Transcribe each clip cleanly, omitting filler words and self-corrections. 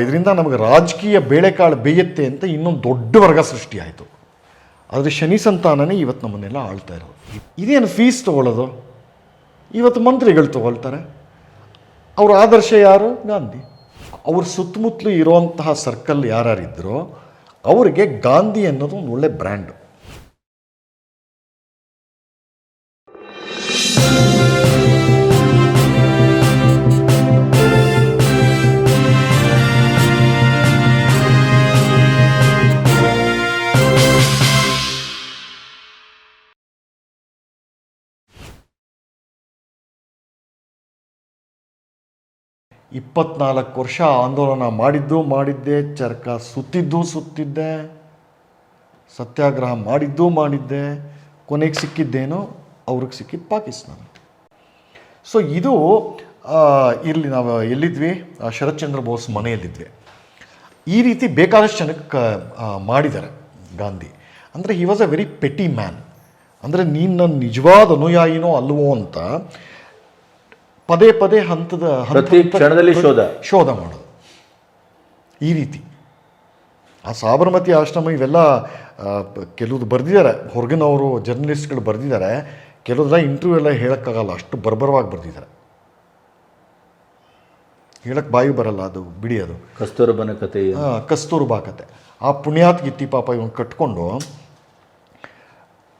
ಇದರಿಂದ ನಮಗೆ ರಾಜಕೀಯ ಬೇಳೆಕಾಳು ಬೇಯುತ್ತೆ ಅಂತ ಇನ್ನೊಂದು ದೊಡ್ಡ ವರ್ಗ ಸೃಷ್ಟಿಯಾಯಿತು. ಆದರೆ ಶನಿ ಸಂತಾನನೇ ಇವತ್ತು ನಮ್ಮನ್ನೆಲ್ಲ ಆಳ್ತಾ ಇರೋದು. ಇದೇನು ಫೀಸ್ ತೊಗೊಳ್ಳೋದು? ಇವತ್ತು ಮಂತ್ರಿಗಳು ತೊಗೊಳ್ತಾರೆ. ಅವ್ರ ಆದರ್ಶ ಯಾರು? ಗಾಂಧಿ. ಅವ್ರ ಸುತ್ತಮುತ್ತಲು ಇರುವಂತಹ ಸರ್ಕಲ್ ಯಾರ್ಯಾರಿದ್ದರೋ ಅವರಿಗೆ ಗಾಂಧಿ ಅನ್ನೋದು ಒಂದು ಒಳ್ಳೆ ಬ್ರ್ಯಾಂಡು. ಇಪ್ಪತ್ನಾಲ್ಕು ವರ್ಷ ಆಂದೋಲನ ಮಾಡಿದ್ದೆ, ಚರಕ ಸುತ್ತಿದ್ದೆ, ಸತ್ಯಾಗ್ರಹ ಮಾಡಿದ್ದೆ, ಕೊನೆಗೆ ಸಿಕ್ಕಿದ್ದೇನೋ ಅವ್ರಿಗೆ ಸಿಕ್ಕಿದ್ದು ಪಾಕಿಸ್ತಾನ. ಸೊ ಇದು ಇರಲಿ, ನಾವು ಎಲ್ಲಿದ್ವಿ? ಶರತ್ಚಂದ್ರ ಬೋಸ್ ಮನೆಯಲ್ಲಿದ್ವಿ. ಈ ರೀತಿ ಬೇಕಾದಷ್ಟು ಜನಕ್ಕೆ ಮಾಡಿದ್ದಾರೆ ಗಾಂಧಿ. ಅಂದರೆ he was a very petty man. ಅಂದರೆ ನೀನು ನನ್ನ ನಿಜವಾದ ಅನುಯಾಯಿನೋ ಅಲ್ವೋ ಅಂತ ಪದೇ ಕ್ಷಣದಲ್ಲಿ ಶೋಧ ಮಾಡೋದು. ಈ ರೀತಿ ಆ ಸಾಬರಮತಿ ಆಶ್ರಮ ಇವೆಲ್ಲ ಕೆಲವ್ದು ಬರೆದಿದ್ದಾರೆ, ಹೊರಗಿನವರು ಜರ್ನಲಿಸ್ಟ್ಗಳು ಬರೆದಿದ್ದಾರೆ. ಕೆಲವ್ರ ಇಂಟರ್ವ್ಯೂ ಎಲ್ಲ ಹೇಳೋಕ್ಕಾಗಲ್ಲ, ಅಷ್ಟು ಬರ್ಬರವಾಗಿ ಬರೆದಿದ್ದಾರೆ. ಹೇಳಕ್ಕೆ ಬಾಯಿ ಬರಲ್ಲ, ಅದು ಬಿಡಿ. ಅದು ಕಸ್ತೂರ್ಬನ ಕತೆ, ಕಸ್ತೂರ್ಬಾ ಕತೆ. ಆ ಪುಣ್ಯಾತ್ಗಿತ್ತಿ ಪಾಪ ಇವನು ಕಟ್ಕೊಂಡು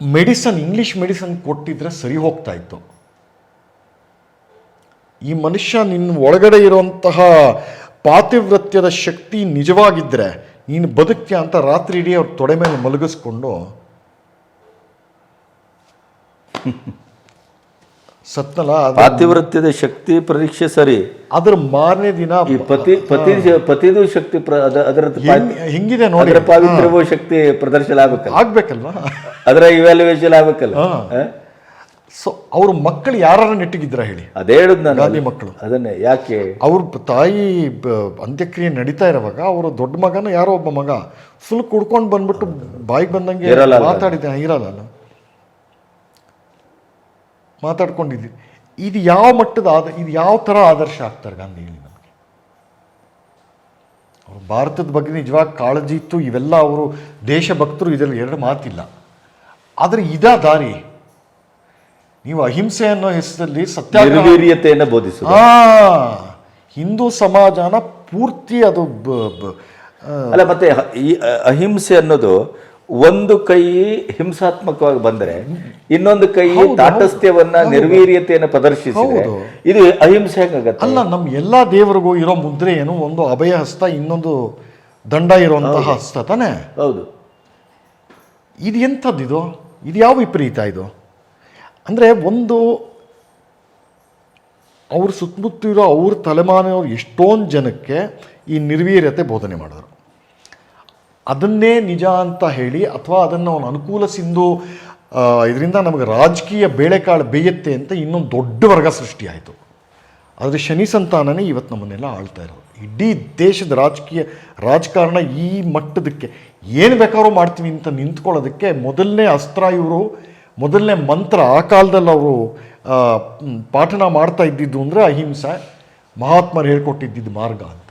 ಇಂಗ್ಲೀಷ್ ಮೆಡಿಸನ್ ಕೊಟ್ಟಿದ್ರೆ ಸರಿ ಹೋಗ್ತಾ ಇತ್ತು. ಈ ಮನುಷ್ಯ ನಿನ್ನ ಒಳಗಡೆ ಇರುವಂತಹ ಪಾತಿವ್ರತ್ಯದ ಶಕ್ತಿ ನಿಜವಾಗಿದ್ದರೆ ನೀನು ಬದುಕ್ತೀಯ ಅಂತ ರಾತ್ರಿ ಇಡೀ ಅವ್ರ ತೊಡೆ ಮೇಲೆ ಮಲಗಿಸ್ಕೊಂಡು ಸತ್ನಲ್ಲ. ಪಾತಿವ್ರತ್ಯದ ಶಕ್ತಿ ಪರೀಕ್ಷೆ ಸರಿ, ಅದ್ರ ಮಾರನೇ ದಿನ ಪತಿದು ಶಕ್ತಿ ಹಿಂಗಿದೆ ನೋಡಿ, ಪಾವಿತ್ರ್ಯವೋ ಶಕ್ತಿ ಪ್ರದರ್ಶನ ಆಗ್ಬೇಕಲ್ವಾ, ಅದರ ಇವ್ಯಾಲ್ಯೂಯೇಷನ್ ಆಗ್ಬೇಕಲ್ಲ. ಸೊ ಅವ್ರ ಮಕ್ಕಳು ಯಾರು ನೆಟ್ಟಿಗಿದ್ರ ಹೇಳಿ? ಅದೇ ಹೇಳುದು ನಾನು, ಗಾಂಧಿ ಮಕ್ಕಳು. ಅದನ್ನೇ ಯಾಕೆ ಅವ್ರ ತಾಯಿ ಅಂತ್ಯಕ್ರಿಯೆ ನಡೀತಾ ಇರೋವಾಗ ಅವರು ದೊಡ್ಡ ಮಗನ ಯಾರೋ ಒಬ್ಬ ಮಗ ಫುಲ್ ಕುಡ್ಕೊಂಡು ಬಂದ್ಬಿಟ್ಟು ಬಾಯಿಗೆ ಬಂದಂಗೆ ಮಾತಾಡಿದ್ದಾನೆ. ಇರಲ್ಲ, ಮಾತಾಡ್ಕೊಂಡಿದ್ದೀವಿ. ಇದು ಯಾವ ಮಟ್ಟದ ಇದು ಯಾವ ಥರ ಆದರ್ಶ ಆಗ್ತಾರೆ ಗಾಂಧಿ ಹೇಳಿ ನಮಗೆ? ಅವರು ಭಾರತದ ಬಗ್ಗೆ ನಿಜವಾಗಿ ಕಾಳಜಿ ಇತ್ತು, ಇವೆಲ್ಲ ಅವರು ದೇಶಭಕ್ತರು, ಇದರಲ್ಲಿ ಎರಡು ಮಾತಿಲ್ಲ. ಆದರೆ ಇದಾ ದಾರಿ? ನೀವು ಅಹಿಂಸೆ ಅನ್ನೋ ಹೆಸರಲ್ಲಿ ಸತ್ಯಾಗ್ರಹತೆಯನ್ನು ಬೋಧಿಸುವ ಹಿಂದೂ ಸಮಾಜನ ಪೂರ್ತಿ ಅದು ಅಲ್ಲ. ಮತ್ತೆ ಈ ಅಹಿಂಸೆ ಅನ್ನೋದು ಒಂದು ಕೈ ಹಿಂಸಾತ್ಮಕವಾಗಿ ಬಂದರೆ ಇನ್ನೊಂದು ಕೈ ತಾಟಸ್ಥ್ಯವನ್ನ ನಿರ್ವೀರ್ಯತೆಯನ್ನು ಪ್ರದರ್ಶಿಸಿದ್ರೆ ಇದು ಅಹಿಂಸೆ ಆಗತ್ತೆ. ಅಲ್ಲ, ನಮ್ಮ ಎಲ್ಲಾ ದೇವರಿಗೂ ಇರೋ ಮುದ್ರೆ ಏನು? ಒಂದು ಅಭಯ ಹಸ್ತ, ಇನ್ನೊಂದು ದಂಡ ಇರುವಂತಹ ಹಸ್ತ ತಾನೆ. ಹೌದು. ಇದು ಎಂಥದ್ದು? ಇದು ಯಾವ ವಿಪರೀತ ಇದು? ಅಂದರೆ ಒಂದು ಅವ್ರ ಸುತ್ತಮುತ್ತ ಇರೋ ಅವ್ರ ತಲೆಮಾರಿನವ್ರು ಎಷ್ಟೊಂದು ಜನಕ್ಕೆ ಈ ನಿರ್ವೀರ್ಯತೆ ಬೋಧನೆ ಮಾಡಿದ್ರು. ಅದನ್ನೇ ನಿಜ ಅಂತ ಹೇಳಿ ಅಥವಾ ಅದನ್ನು ಅವನು ಅನುಕೂಲಿಸಿದ್ದು ಇದರಿಂದ ನಮಗೆ ರಾಜಕೀಯ ಬೇಳೆಕಾಳು ಬೇಯುತ್ತೆ ಅಂತ ಇನ್ನೊಂದು ದೊಡ್ಡ ವರ್ಗ ಸೃಷ್ಟಿಯಾಯಿತು. ಆದರೆ ಶನಿ ಸಂತಾನನೇ ಇವತ್ತು ನಮ್ಮನ್ನೆಲ್ಲ ಆಳ್ತಾ ಇರೋದು. ಇಡೀ ದೇಶದ ರಾಜಕಾರಣ ಈ ಮಟ್ಟದಕ್ಕೆ ಏನು ಬೇಕಾದ್ರೂ ಮಾಡ್ತೀವಿ ಅಂತ ನಿಂತ್ಕೊಳ್ಳೋದಕ್ಕೆ ಮೊದಲನೇ ಅಸ್ತ್ರ ಇವರು, ಮೊದಲನೇ ಮಂತ್ರ ಆ ಕಾಲದಲ್ಲಿ ಅವರು ಪಾಠನ ಮಾಡ್ತಾ ಇದ್ದಿದ್ದು ಅಂದರೆ ಅಹಿಂಸೆ, ಮಹಾತ್ಮರು ಹೇಳ್ಕೊಟ್ಟಿದ್ದಿದ್ದು ಮಾರ್ಗ ಅಂತ.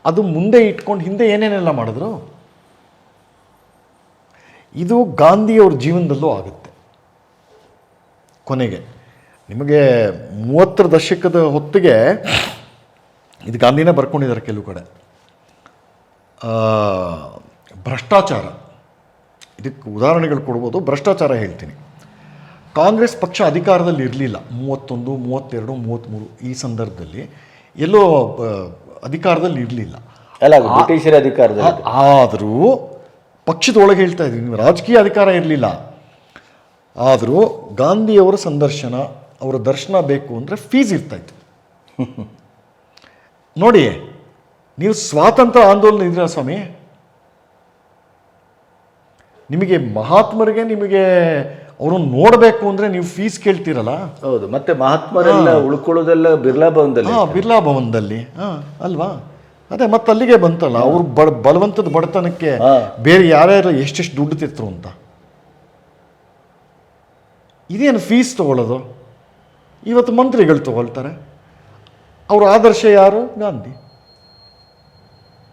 ಅದು ಮುಂದೆ ಇಟ್ಕೊಂಡು ಹಿಂದೆ ಏನೇನೆಲ್ಲ ಮಾಡಿದ್ರು. ಇದು ಗಾಂಧಿಯವ್ರ ಜೀವನದಲ್ಲೂ ಆಗುತ್ತೆ. ಕೊನೆಗೆ ನಿಮಗೆ 30ರ ದಶಕದ ಹೊತ್ತಿಗೆ ಇದು ಗಾಂಧಿನೇ ಬರ್ಕೊಂಡಿದ್ದಾರೆ ಕೆಲವು ಕಡೆ. ಭ್ರಷ್ಟಾಚಾರ, ಇದಕ್ಕೆ ಉದಾಹರಣೆಗಳು ಕೊಡ್ಬೋದು. ಭ್ರಷ್ಟಾಚಾರ ಹೇಳ್ತೀನಿ. ಕಾಂಗ್ರೆಸ್ ಪಕ್ಷ ಅಧಿಕಾರದಲ್ಲಿ ಇರಲಿಲ್ಲ 31, 32, 33 ಈ ಸಂದರ್ಭದಲ್ಲಿ ಎಲ್ಲೋ ಅಧಿಕಾರದಲ್ಲಿ ಇರಲಿಲ್ಲ. ಬ್ರಿಟಿಷರ ಅಧಿಕಾರದಲ್ಲಿ. ಆದರೂ ಪಕ್ಷದೊಳಗೆ ಹೇಳ್ತಾ ಇದ್ವಿ, ನೀವು ರಾಜಕೀಯ ಅಧಿಕಾರ ಇರಲಿಲ್ಲ. ಆದರೂ ಗಾಂಧಿಯವರ ಸಂದರ್ಶನ, ಅವರ ದರ್ಶನ ಬೇಕು ಅಂದರೆ ಫೀಸ್ ಇರ್ತಾಯಿತ್ತು. ನೋಡಿ, ನೀವು ಸ್ವಾತಂತ್ರ್ಯ ಆಂದೋಲನ ಇದ್ದೀರಾ ಸ್ವಾಮಿ, ನಿಮಗೆ ಮಹಾತ್ಮರಿಗೆ ನಿಮಗೆ ಅವ್ರನ್ನ ನೋಡಬೇಕು ಅಂದರೆ ನೀವು ಫೀಸ್ ಕೇಳ್ತೀರಲ್ಲ. ಹೌದು. ಮತ್ತೆ ಮಹಾತ್ಮರೆಲ್ಲ ಉಳ್ಕೊಳ್ಳೋದೆಲ್ಲ ಬಿರ್ಲಾ ಭವನದಲ್ಲಿ. ಬಿರ್ಲಾ ಭವನದಲ್ಲಿ ಅಲ್ವಾ? ಅದೇ ಮತ್ತೆ ಅಲ್ಲಿಗೆ ಬಂತಲ್ಲ, ಅವ್ರು ಬಲವಂತದ ಬಡತನಕ್ಕೆ ಬೇರೆ ಯಾರ್ಯಾರು ಎಷ್ಟೆಷ್ಟು ದುಡ್ಡು ತೆತ್ತರು ಅಂತ. ಇದೇನು ಫೀಸ್ ತೊಗೊಳ್ಳೋದು? ಇವತ್ತು ಮಂತ್ರಿಗಳು ತೊಗೊಳ್ತಾರೆ. ಅವ್ರ ಆದರ್ಶ ಯಾರು? ಗಾಂಧಿ.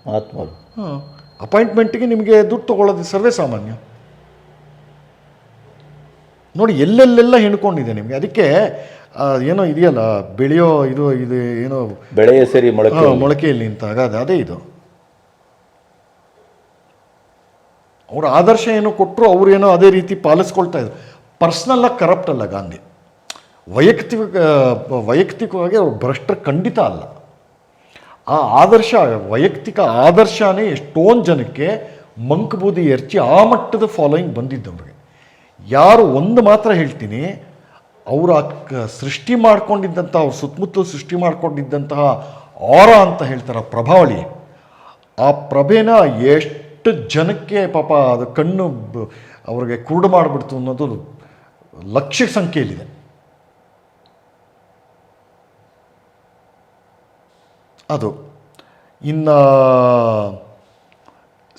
ಮಹಾತ್ಮರು. ಹಾಂ, ಅಪಾಯಿಂಟ್ಮೆಂಟ್ಗೆ ನಿಮಗೆ ದುಡ್ಡು ತೊಗೊಳ್ಳೋದು ಸರ್ವೇ ಸಾಮಾನ್ಯ. ನೋಡಿ ಎಲ್ಲೆಲ್ಲೆಲ್ಲ ಹೆಣ್ಕೊಂಡಿದೆ ನಿಮಗೆ. ಅದಕ್ಕೆ ಏನೋ ಇದೆಯಲ್ಲ, ಬೆಳೆಯೋ ಇದು ಏನೋ ಬೆಳೆಯ ಸರಿ ಮೊಳಕೆಯಲ್ಲಿ ನಿಂತಾಗ ಅದೇ ಇದು. ಅವ್ರ ಆದರ್ಶ ಏನೋ ಕೊಟ್ಟರು, ಅವ್ರೇನೋ ಅದೇ ರೀತಿ ಪಾಲಿಸ್ಕೊಳ್ತಾ ಇದ್ರು. ಪರ್ಸ್ನಲ್ಲಾಗಿ ಕರಪ್ಟ್ ಅಲ್ಲ ಗಾಂಧಿ, ವೈಯಕ್ತಿಕವಾಗಿ ಅವ್ರು ಭ್ರಷ್ಟರು ಖಂಡಿತ ಅಲ್ಲ. ಆ ಆದರ್ಶ, ವೈಯಕ್ತಿಕ ಆದರ್ಶನೇ ಎಷ್ಟೊಂದು ಜನಕ್ಕೆ ಮಂಕಬೂದಿ ಎರಚಿ ಆ ಮಟ್ಟದ ಫಾಲೋಯಿಂಗ್ ಬಂದಿದ್ದವ್ರಿಗೆ. ಯಾರು ಒಂದು ಮಾತ್ರ ಹೇಳ್ತೀನಿ, ಅವರು ಸೃಷ್ಟಿ ಮಾಡ್ಕೊಂಡಿದ್ದಂತಹ, ಅವ್ರ ಸುತ್ತಮುತ್ತಲು ಸೃಷ್ಟಿ ಮಾಡ್ಕೊಂಡಿದ್ದಂತಹ ಆರ ಅಂತ ಹೇಳ್ತಾರೆ, ಪ್ರಭಾವಳಿ, ಆ ಪ್ರಭೆನ ಎಷ್ಟು ಜನಕ್ಕೆ ಪಾಪ ಅದು ಕಣ್ಣು ಅವ್ರಿಗೆ ಕುರುಡು ಮಾಡಿಬಿಡ್ತು ಅನ್ನೋದು ಲಕ್ಷ ಸಂಖ್ಯೆಯಲ್ಲಿದೆ. ಅದು ಇನ್ನು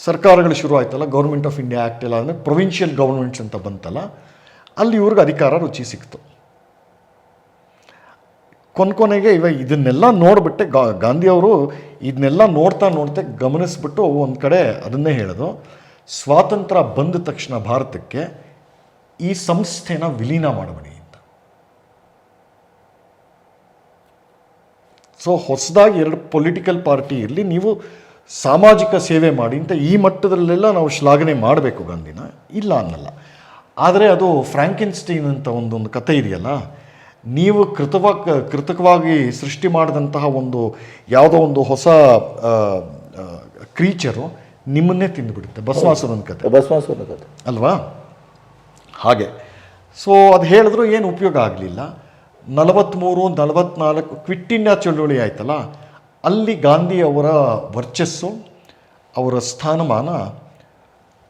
ಸರ್ಕಾರಗಳು ಶುರು ಆಯ್ತಲ್ಲ, ಗೌರ್ಮೆಂಟ್ ಆಫ್ ಇಂಡಿಯಾ ಆ್ಯಕ್ಟ್ ಎಲ್ಲ ಅಂದರೆ ಪ್ರೊವಿನ್ಷಿಯಲ್ ಗೌರ್ಮೆಂಟ್ಸ್ ಅಂತ ಬಂತಲ್ಲ, ಅಲ್ಲಿ ಇವ್ರಿಗೆ ಅಧಿಕಾರ ರುಚಿ ಸಿಕ್ತು. ಕೊನೆಗೆ ಇದನ್ನೆಲ್ಲ ನೋಡಿಬಿಟ್ಟೆ ಗಾಂಧಿಯವರು ಇದನ್ನೆಲ್ಲ ನೋಡ್ತಾ ಗಮನಿಸ್ಬಿಟ್ಟು ಒಂದು ಕಡೆ ಅದನ್ನೇ ಹೇಳೋದು, ಸ್ವಾತಂತ್ರ್ಯ ಬಂದ ತಕ್ಷಣ ಭಾರತಕ್ಕೆ ಈ ಸಂಸ್ಥೆನ ವಿಲೀನ ಮಾಡಬೇಡಿ ಅಂತ. ಸೊ ಹೊಸದಾಗಿ 2 ಪೊಲಿಟಿಕಲ್ ಪಾರ್ಟಿ ಇರಲಿ, ನೀವು ಸಾಮಾಜಿಕ ಸೇವೆ ಮಾಡಿ ಅಂತ ಈ ಮಟ್ಟದಲ್ಲೆಲ್ಲ ನಾವು ಶ್ಲಾಘನೆ ಮಾಡಬೇಕು ಗಾಂಧಿನ, ಇಲ್ಲ ಅನ್ನಲ್ಲ. ಆದರೆ ಅದು ಫ್ರಾಂಕೆನ್ಸ್ಟೈನ್ ಅಂತ ಒಂದೊಂದು ಕತೆ ಇದೆಯಲ್ಲ, ನೀವು ಕೃತಕವಾಗಿ ಸೃಷ್ಟಿ ಮಾಡಿದಂತಹ ಯಾವುದೋ ಒಂದು ಹೊಸ ಕ್ರೀಚರು ನಿಮ್ಮನ್ನೇ ತಿಂದುಬಿಡುತ್ತೆ. ಭಸ್ಮಾಸುರನ ಕತೆ ಅಲ್ವಾ? ಹಾಗೆ. ಸೊ ಅದು ಹೇಳಿದ್ರು ಏನು ಉಪಯೋಗ ಆಗಲಿಲ್ಲ. 43, 44 ಕ್ವಿಟ್ ಇಂಡಿಯಾ ಚಳುವಳಿ ಆಯ್ತಲ್ಲ, ಅಲ್ಲಿ ಗಾಂಧಿ ಅವರ ವರ್ಚಸ್ಸು, ಅವರ ಸ್ಥಾನಮಾನ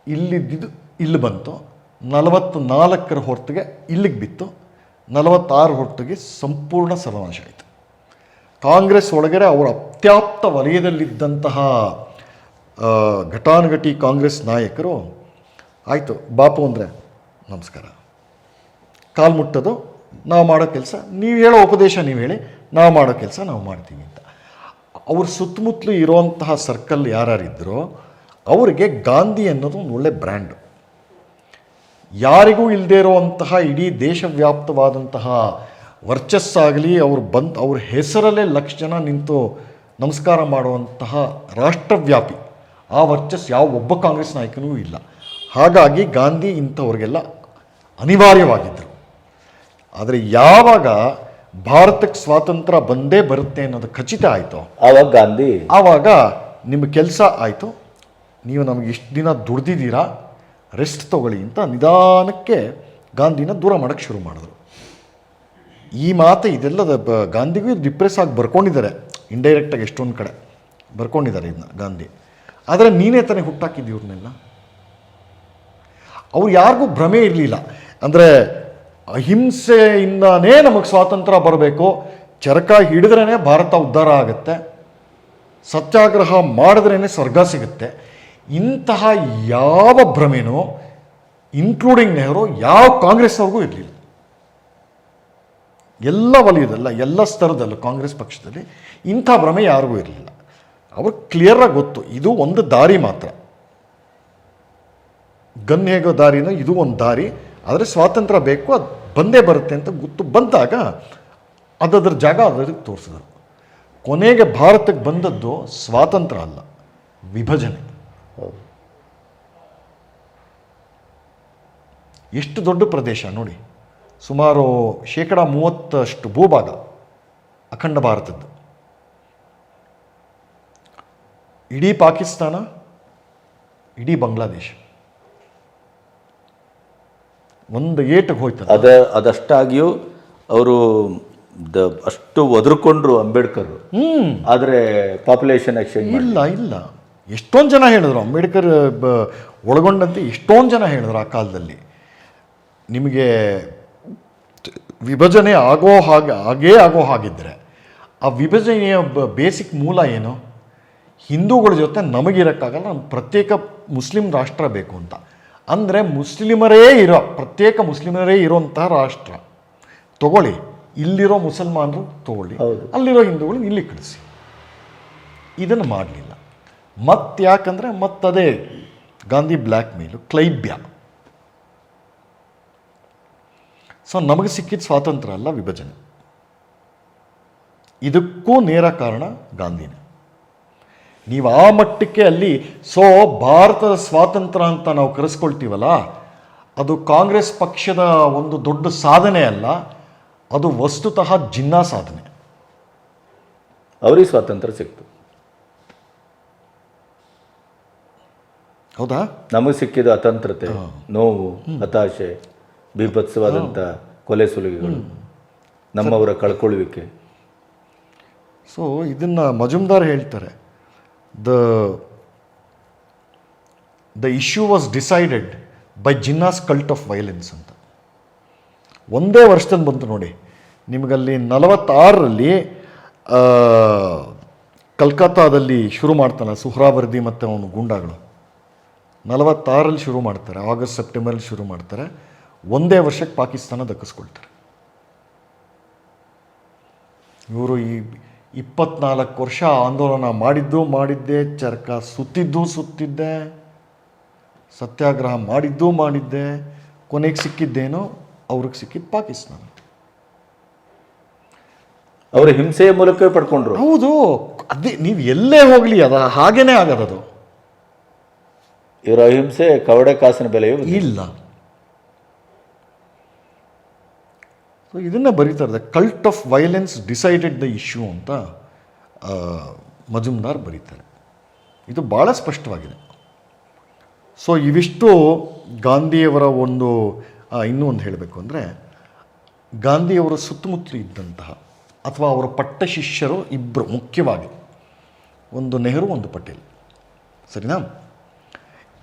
ಇಲ್ಲಿದ್ದು ಇಲ್ಲಿ ಬಂತು. 44 ಹೊರತಿಗೆ ಇಲ್ಲಿಗೆ ಬಿತ್ತು. 46 ಹೊರತಿಗೆ ಸಂಪೂರ್ಣ ಸರ್ವನಾಶ ಆಯಿತು. ಕಾಂಗ್ರೆಸ್ ಒಳಗಡೆ ಅವರ ಅತ್ಯಾಪ್ತ ವಲಯದಲ್ಲಿದ್ದಂತಹ ಘಟಾನುಘಟಿ ಕಾಂಗ್ರೆಸ್ ನಾಯಕರು, ಆಯಿತು ಬಾಪು ಅಂದರೆ ನಮಸ್ಕಾರ, ಕಾಲು ಮುಟ್ಟೋದು, ನಾವು ಮಾಡೋ ಕೆಲಸ ನೀವು ಹೇಳೋ ಉಪದೇಶ ನೀವು ಹೇಳಿ, ನಾವು ಮಾಡೋ ಕೆಲಸ ನಾವು ಮಾಡ್ತೀವಿ ಅಂತ. ಅವ್ರ ಸುತ್ತಮುತ್ತಲು ಇರುವಂತಹ ಸರ್ಕಲ್ ಯಾರ್ಯಾರಿದ್ದರೋ ಅವರಿಗೆ ಗಾಂಧಿ ಅನ್ನೋದು ಒಂದು ಒಳ್ಳೆ ಬ್ರ್ಯಾಂಡು. ಯಾರಿಗೂ ಇಲ್ಲದೇ ಇರುವಂತಹ ಇಡೀ ದೇಶವ್ಯಾಪ್ತವಾದಂತಹ ವರ್ಚಸ್ಸಾಗಲಿ, ಅವ್ರ ಹೆಸರಲ್ಲೇ ಲಕ್ಷ ಜನ ನಿಂತು ನಮಸ್ಕಾರ ಮಾಡುವಂತಹ ರಾಷ್ಟ್ರವ್ಯಾಪಿ ಆ ವರ್ಚಸ್ ಯಾವ ಒಬ್ಬ ಕಾಂಗ್ರೆಸ್ ನಾಯಕನಿಗೂ ಇಲ್ಲ. ಹಾಗಾಗಿ ಗಾಂಧಿ ಇಂಥವ್ರಿಗೆಲ್ಲ ಅನಿವಾರ್ಯವಾಗಿದ್ದರು. ಆದರೆ ಯಾವಾಗ ಭಾರತಕ್ಕೆ ಸ್ವಾತಂತ್ರ್ಯ ಬಂದೇ ಬರುತ್ತೆ ಅನ್ನೋದು ಖಚಿತ ಆಯಿತು, ಆವಾಗ ನಿಮ್ಮ ಕೆಲಸ ಆಯಿತು, ನೀವು ನಮಗೆ ಇಷ್ಟು ದಿನ ದುಡ್ದಿದ್ದೀರಾ, ರೆಸ್ಟ್ ತೊಗೊಳ್ಳಿ ಅಂತ ನಿಧಾನಕ್ಕೆ ಗಾಂಧಿನ ದೂರ ಮಾಡೋಕ್ಕೆ ಶುರು ಮಾಡಿದ್ರು. ಈ ಮಾತು ಇದೆಲ್ಲ ಗಾಂಧಿಗೂ ಡಿಪ್ರೆಸ್ ಆಗಿ ಬರ್ಕೊಂಡಿದ್ದಾರೆ, ಇಂಡೈರೆಕ್ಟಾಗಿ ಎಷ್ಟೊಂದು ಕಡೆ ಬರ್ಕೊಂಡಿದ್ದಾರೆ ಇದನ್ನ ಗಾಂಧಿ. ಆದರೆ ನೀನೇ ತಾನೇ ಹುಟ್ಟಾಕಿದ್ದು ಇವ್ರನ್ನೆಲ್ಲ. ಅವ್ರು ಯಾರಿಗೂ ಭ್ರಮೆ ಇರಲಿಲ್ಲ, ಅಂದರೆ ಅಹಿಂಸೆಯಿಂದನೇ ನಮಗೆ ಸ್ವಾತಂತ್ರ್ಯ ಬರಬೇಕು, ಚರಕ ಹಿಡಿದ್ರೇ ಭಾರತ ಉದ್ಧಾರ ಆಗುತ್ತೆ, ಸತ್ಯಾಗ್ರಹ ಮಾಡಿದ್ರೇ ಸ್ವರ್ಗ ಸಿಗುತ್ತೆ, ಇಂತಹ ಯಾವ ಭ್ರಮೆನೂ ಇನ್ಕ್ಲೂಡಿಂಗ್ ನೆಹರು ಯಾವ ಕಾಂಗ್ರೆಸ್ ಅವ್ರಿಗೂ ಇರಲಿಲ್ಲ. ಎಲ್ಲ ವಲಯದಲ್ಲ, ಎಲ್ಲ ಸ್ತರದಲ್ಲೂ ಕಾಂಗ್ರೆಸ್ ಪಕ್ಷದಲ್ಲಿ ಇಂಥ ಭ್ರಮೆ ಯಾರಿಗೂ ಇರಲಿಲ್ಲ. ಅವ್ರಿಗೆ ಕ್ಲಿಯರಾಗಿ ಗೊತ್ತು, ಇದು ಒಂದು ದಾರಿ ಮಾತ್ರ, ಗನ್ ಹೇಗೋ ದಾರಿನೋ ಇದು ಒಂದು ದಾರಿ, ಆದರೆ ಸ್ವಾತಂತ್ರ್ಯ ಬೇಕು, ಅದು ಬಂದೇ ಬರುತ್ತೆ ಅಂತ ಗೊತ್ತು. ಬಂದಾಗ ಅದರ ಜಾಗ ಅದಕ್ಕೆ ತೋರಿಸಿದ್ರು. ಕೊನೆಗೆ ಭಾರತಕ್ಕೆ ಬಂದದ್ದು ಸ್ವಾತಂತ್ರ್ಯ ಅಲ್ಲ, ವಿಭಜನೆ. ಎಷ್ಟು ದೊಡ್ಡ ಪ್ರದೇಶ ನೋಡಿ, ಸುಮಾರು 30% ಭೂಭಾಗ ಅಖಂಡ ಭಾರತದ್ದು. ಇಡೀ ಪಾಕಿಸ್ತಾನ, ಇಡೀ ಬಾಂಗ್ಲಾದೇಶ ಒಂದು ಏಟಿಗೆ ಹೋಯ್ತದೆ. ಅದಷ್ಟಾಗಿಯೂ ಅವರು ಅಷ್ಟು ಒದರ್ಕೊಂಡ್ರು ಅಂಬೇಡ್ಕರ್. ಆದರೆ ಪಾಪ್ಯುಲೇಷನ್ ಎಕ್ಸ್ಚೇಂಜ್ ಇಲ್ಲ. ಎಷ್ಟೊಂದು ಜನ ಹೇಳಿದ್ರು, ಅಂಬೇಡ್ಕರ್ ಒಳಗೊಂಡಂತೆ ಎಷ್ಟೊಂದು ಜನ ಹೇಳಿದ್ರು ಆ ಕಾಲದಲ್ಲಿ. ನಿಮಗೆ ವಿಭಜನೆ ಆಗೋ ಹಾಗಿದ್ದರೆ ಆ ವಿಭಜನೆಯ ಬೇಸಿಕ್ ಮೂಲ ಏನು? ಹಿಂದೂಗಳ ಜೊತೆ ನಮಗಿರೋಕ್ಕಾಗಲ್ಲ, ನಮ್ಮ ಪ್ರತ್ಯೇಕ ಮುಸ್ಲಿಂ ರಾಷ್ಟ್ರ ಬೇಕು ಅಂತ. ಅಂದರೆ ಪ್ರತ್ಯೇಕ ಮುಸ್ಲಿಮರೇ ಇರೋಂತಹ ರಾಷ್ಟ್ರ ತಗೊಳ್ಳಿ, ಇಲ್ಲಿರೋ ಮುಸಲ್ಮಾನರು ತಗೊಳ್ಳಿ, ಹೌದು. ಅಲ್ಲಿರೋ ಹಿಂದೂಗಳು ಇಲ್ಲಿ ಕಳಿಸಿ. ಇದನ್ನು ಮಾಡಲಿಲ್ಲ. ಯಾಕಂದರೆ ಮತ್ತದೇ ಗಾಂಧಿ ಬ್ಲ್ಯಾಕ್ ಮೇಲು, ಕ್ಲೈಬ್ಯ. ಸೊ ನಮಗೆ ಸಿಕ್ಕಿದ ಸ್ವಾತಂತ್ರ್ಯ ಅಲ್ಲ, ವಿಭಜನೆ. ಇದಕ್ಕೂ ನೇರ ಕಾರಣ ಗಾಂಧಿನೇ. ನೀವು ಆ ಮಟ್ಟಕ್ಕೆ ಅಲ್ಲಿ ಭಾರತದ ಸ್ವಾತಂತ್ರ್ಯ ಅಂತ ನಾವು ಕರೆಸ್ಕೊಳ್ತೀವಲ್ಲ, ಅದು ಕಾಂಗ್ರೆಸ್ ಪಕ್ಷದ ಒಂದು ದೊಡ್ಡ ಸಾಧನೆ ಅಲ್ಲ, ಅದು ವಸ್ತುತಃ ಜಿನ್ನಾ ಸಾಧನೆ. ಅವ್ರಿಗೆ ಸ್ವಾತಂತ್ರ್ಯ ಸಿಕ್ತು, ಹೌದಾ? ನಮಗೆ ಸಿಕ್ಕಿದ ಅತಂತ್ರತೆ, ನೋವು, ಹತಾಶೆ, ಬೀಭತ್ಸವಾದಂಥ ಕೊಲೆ ಸುಲಿಗೆಗಳು, ನಮ್ಮವರ ಕಳ್ಕೊಳ್ಳುವಿಕೆ. ಸೊ ಇದನ್ನು ಮಜುಮ್ದಾರ್ ಹೇಳ್ತಾರೆ, the issue was decided by Jinnah's cult of violence ಅಂತ. ಒಂದೇ ವರ್ಷದಲ್ಲಿ ಬಂತು ನೋಡಿ ನಿಮಗಲ್ಲಿ. 46ರಲ್ಲಿ ಕಲ್ಕತ್ತಾದಲ್ಲಿ ಶುರು ಮಾಡ್ತಾನೆ ಸುಹ್ರಾವರ್ದಿ ಮತ್ತು ಅವನು ಗೂಂಡಾಗಳು. 46ರಲ್ಲಿ ಶುರು ಮಾಡ್ತಾರೆ, ಆಗಸ್ಟ್ ಸೆಪ್ಟೆಂಬರಲ್ಲಿ ಶುರು ಮಾಡ್ತಾರೆ. ಒಂದೇ ವರ್ಷಕ್ಕೆ ಪಾಕಿಸ್ತಾನ ದಕ್ಕಿಸ್ಕೊಳ್ತಾರೆ. ಇವರು ಈ 24 ವರ್ಷ ಆಂದೋಲನ ಮಾಡಿದ್ದೇ, ಚರಕ ಸುತ್ತಿದ್ದೆ, ಸತ್ಯಾಗ್ರಹ ಮಾಡಿದ್ದೆ, ಕೊನೆಗೆ ಸಿಕ್ಕಿದ್ದೇನೋ ಅವ್ರಿಗೆ ಸಿಕ್ಕಿದ್ದು ಪಾಕಿಸ್ತಾನ. ಅವರು ಹಿಂಸೆಯ ಮೂಲಕವೇ ಪಡ್ಕೊಂಡ್ರು. ಹೌದು, ಅದೇ ನೀವು ಎಲ್ಲೇ ಹೋಗಲಿ ಹಾಗೇನೇ ಆಗೋದದು. ಇವರ ಅಹಿಂಸೆ ಕವಡೆ ಕಾಸಿನ ಬೆಲೆಯೂ ಇಲ್ಲ. ಸೊ ಇದನ್ನು ಬರೀತಾರೆ, cult of violence decided the issue ಅಂತ ಮಜುಮ್ದಾರ್ ಬರೀತಾರೆ. ಇದು ಭಾಳ ಸ್ಪಷ್ಟವಾಗಿದೆ. ಸೊ ಇವಿಷ್ಟು ಗಾಂಧಿಯವರ ಒಂದು ಇನ್ನೂ ಒಂದು ಹೇಳಬೇಕು ಅಂದರೆ, ಗಾಂಧಿಯವರ ಸುತ್ತಮುತ್ತಲು ಇದ್ದಂತಹ ಅಥವಾ ಅವರ ಪಟ್ಟ ಶಿಷ್ಯರು ಇಬ್ಬರು ಮುಖ್ಯವಾಗಿ, ಒಂದು ನೆಹರು, ಒಂದು ಪಟೇಲ್, ಸರಿನಾ?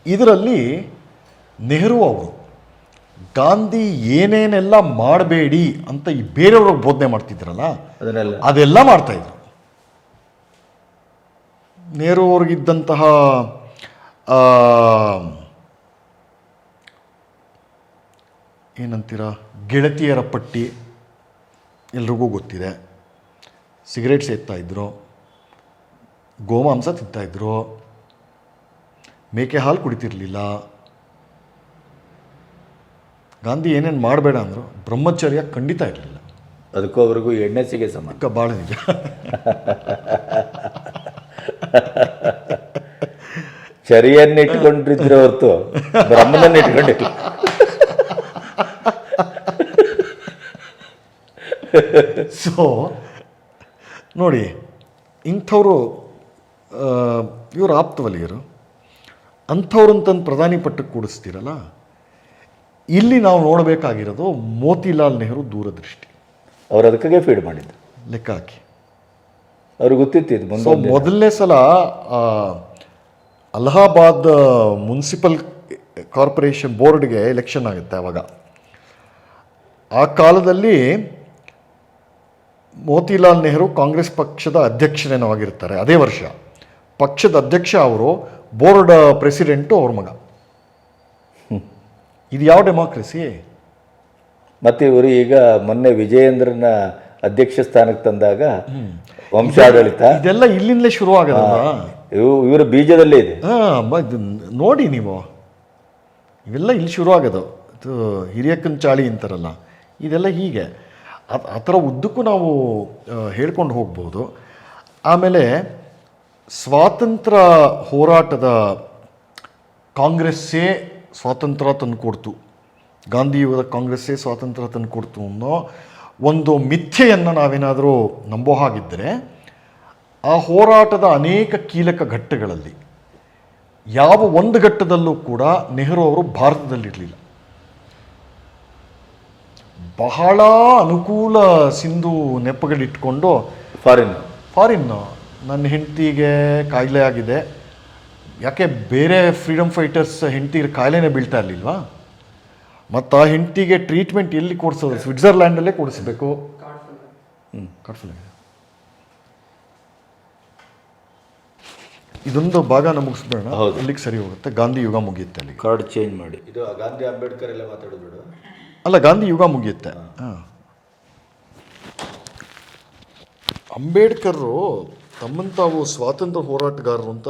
ಇದರಲ್ಲಿ ನೆಹರು ಅವರು ಗಾಂಧಿ ಏನೇನೆಲ್ಲ ಮಾಡಬೇಡಿ ಅಂತ ಈ ಬೇರೆಯವ್ರಿಗೆ ಬೋಧನೆ ಮಾಡ್ತಿದ್ರಲ್ಲ, ಅದೆಲ್ಲ ಮಾಡ್ತಾಯಿದ್ರು. ನೆಹರು ಅವ್ರಿಗಿದ್ದಂತಹ ಏನಂತೀರ ಗೆಳತಿಯರ ಪಟ್ಟಿ ಎಲ್ರಿಗೂ ಗೊತ್ತಿದೆ. ಸಿಗರೇಟ್ ಸೇದ್ತಾಯಿದ್ರು, ಗೋಮಾಂಸ ತಿಂತಾಯಿದ್ರು, ಮೇಕೆ ಹಾಲು ಕುಡಿತಿರಲಿಲ್ಲ. ಗಾಂಧಿ ಏನೇನು ಮಾಡಬೇಡ ಅಂದರು, ಬ್ರಹ್ಮಚರ್ಯ ಖಂಡಿತ ಇರಲಿಲ್ಲ. ಅದಕ್ಕೂ ಅವ್ರಿಗೂ ಎಣ್ಣೆ ಸಿಗೆ ಸಮ ಭಾಳ ನಿಜ. ಚರಿಯನ್ನು ಇಟ್ಕೊಂಡಿದ್ರೆ ಹೊರತು ಬ್ರಹ್ಮನನ್ನು ಇಟ್ಕೊಂಡಿಲ್ಲ. ಸೊ ನೋಡಿ, ಇಂಥವರು ಇವರು ಆಪ್ತವಲಿಯರು, ಅಂಥವ್ರಂತಂದು ಪ್ರಧಾನಿ ಪಟ್ಟಕ್ಕೆ ಕೂಡಿಸ್ತೀರಲ್ಲ. ಇಲ್ಲಿ ನಾವು ನೋಡಬೇಕಾಗಿರೋದು ಮೋತಿಲಾಲ್ ನೆಹರು ದೂರದೃಷ್ಟಿ. ಅವ್ರು ಅದಕ್ಕಾಗೆ ಫೀಡ್ ಮಾಡಿದ್ದು ಲೆಕ್ಕ ಹಾಕಿ. ಅವ್ರಿಗೆ ಗೊತ್ತಿತ್ತು. ಸೊ ಮೊದಲನೇ ಸಲ ಅಲಹಾಬಾದ್ ಮುನ್ಸಿಪಲ್ ಕಾರ್ಪೊರೇಷನ್ ಬೋರ್ಡ್ಗೆ ಎಲೆಕ್ಷನ್ ಆಗುತ್ತೆ. ಆವಾಗ ಆ ಕಾಲದಲ್ಲಿ ಮೋತಿಲಾಲ್ ನೆಹರು ಕಾಂಗ್ರೆಸ್ ಪಕ್ಷದ ಅಧ್ಯಕ್ಷರೇನೋ ಆಗಿರ್ತಾರೆ. ಅದೇ ವರ್ಷ ಪಕ್ಷದ ಅಧ್ಯಕ್ಷ ಅವರು, ಬೋರ್ಡ್ ಪ್ರೆಸಿಡೆಂಟು ಅವ್ರ ಮಗ. ಇದು ಯಾವ ಡೆಮಾಕ್ರಸಿ? ಮತ್ತು ಇವರು ಈಗ ಮೊನ್ನೆ ವಿಜಯೇಂದ್ರನ ಅಧ್ಯಕ್ಷ ಸ್ಥಾನಕ್ಕೆ ತಂದಾಗ ವಂಶಾಡಳಿತ ಇದೆಲ್ಲ ಇಲ್ಲಿಂದಲೇ ಶುರು ಆಗೋದಲ್ಲ. ಇವರ ಬೀಜದಲ್ಲೇ ಇದೆ. ನೋಡಿ ನೀವು, ಇವೆಲ್ಲ ಇಲ್ಲಿ ಶುರು ಆಗೋದು. ಹಿರಿಯಕ್ಕನ ಚಾಳಿ ಅಂತಾರಲ್ಲ, ಇದೆಲ್ಲ ಹೀಗೆ ಆ ಥರ ಉದ್ದಕ್ಕೂ ನಾವು ಹೇಳ್ಕೊಂಡು ಹೋಗ್ಬೋದು. ಆಮೇಲೆ ಸ್ವಾತಂತ್ರ್ಯ ಹೋರಾಟದ ಕಾಂಗ್ರೆಸ್ಸೇ ಸ್ವಾತಂತ್ರ್ಯ ತಂದುಕೊಡ್ತು, ಗಾಂಧಿಯವರ ಕಾಂಗ್ರೆಸ್ಸೇ ಸ್ವಾತಂತ್ರ್ಯ ತಂದುಕೊಡ್ತು ಅನ್ನೋ ಒಂದು ಮಿಥ್ಯೆಯನ್ನು ನಾವೇನಾದರೂ ನಂಬೋ ಹಾಗಿದ್ದರೆ, ಆ ಹೋರಾಟದ ಅನೇಕ ಕೀಲಕ ಘಟ್ಟಗಳಲ್ಲಿ ಯಾವ ಒಂದು ಘಟ್ಟದಲ್ಲೂ ಕೂಡ ನೆಹರು ಅವರು ಭಾರತದಲ್ಲಿರಲಿಲ್ಲ. ಬಹಳ ಅನುಕೂಲ ಸಿಂಧು ನೆಪಗಳಿಟ್ಕೊಂಡು ಫಾರಿನ್ನು ನನ್ನ ಹೆಂಡತಿಗೆ ಕಾಯಿಲೆ ಆಗಿದೆ, ಯಾಕೆ ಬೇರೆ ಫ್ರೀಡಮ್ ಫೈಟರ್ಸ್ ಹೆಂಡತಿಗೆ ಕಾಯಿಲೆನೇ ಬೀಳ್ತಾ ಇರಲಿಲ್ವಾ? ಮತ್ತು ಆ ಹೆಂಡತಿಗೆ ಟ್ರೀಟ್ಮೆಂಟ್ ಎಲ್ಲಿ ಕೊಡಿಸೋದು? ಸ್ವಿಟ್ಜರ್ಲ್ಯಾಂಡಲ್ಲೇ ಕೊಡಿಸ್ಬೇಕು. ಇದೊಂದು ಭಾಗ ಮುಗಿಸ್ಬೇಡ, ಇಲ್ಲಿಗೆ ಸರಿ ಹೋಗುತ್ತೆ. ಗಾಂಧಿ ಯುಗ ಮುಗಿಯುತ್ತೆ ಅಲ್ಲಿಗೆ. ಕಾರ್ಡ್ ಚೇಂಜ್ ಮಾಡಿ. ಇದು ಗಾಂಧಿ ಅಂಬೇಡ್ಕರ್ ಎಲ್ಲ ಮಾತಾಡೋದು ಅಲ್ಲ, ಗಾಂಧಿ ಯುಗ ಮುಗಿಯುತ್ತೆ. ಹಾಂ, ಅಂಬೇಡ್ಕರ್ರು ತಮ್ಮನ್ನು ತಾವು ಸ್ವಾತಂತ್ರ್ಯ ಹೋರಾಟಗಾರರು ಅಂತ